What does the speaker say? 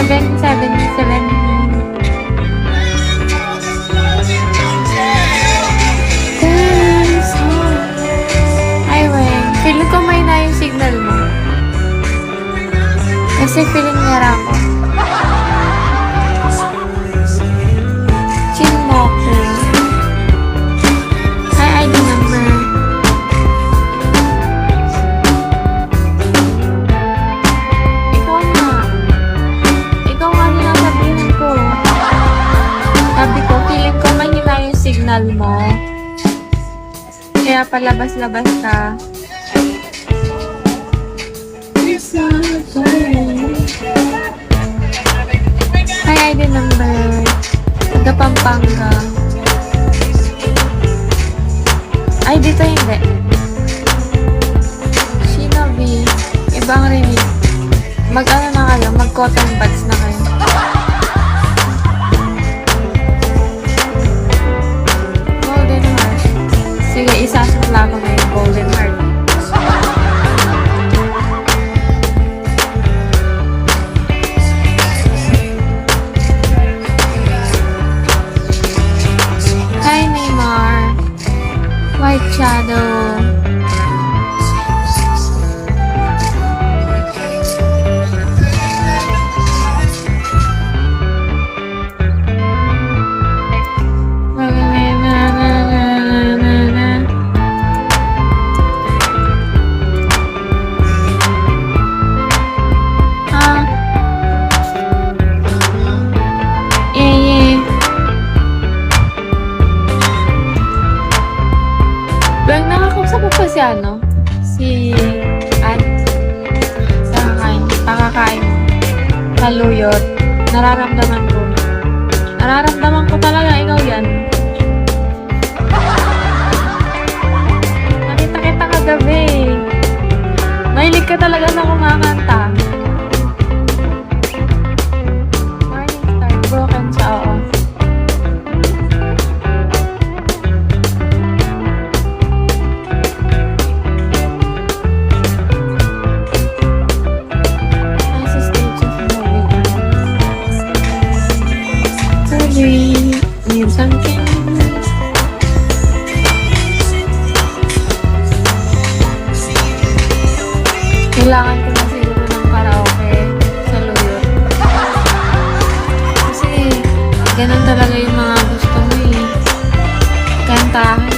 777. Ay, Weng. Feeling ko may na yung signal mo. Kasi feeling nira ako. Chinmoku. Hi, ID number. Ikaw nga. Ikaw nga nila sabihin ko. Sabi ko, feeling ko mahina yung signal mo. Kaya palabas-labas ka. Hi, ID number. Taga Pampanga. Ay, dito hindi. Shinobi. Ibang rinig. Mag-ano na kayo? Mag-cotton buds na kayo. Golden Heart. Sige, isasukla ko na yung Golden Heart. Hi, Neymar. White Shadow. Bang nakakausap mo pa si ano? Si Ann? Pakakain mo. Saluyot. Nararamdaman ko. Nararamdaman ko talaga ikaw yan. Nakita kita kagabi. Mahilig ka talaga sa kumakanta. Morning Star. Broken siya, oo. Need something. Kailangan ko na siguro ng karaoke sa luyot. Kasi ganun talaga yung mga gusto mo eh. Kantahan.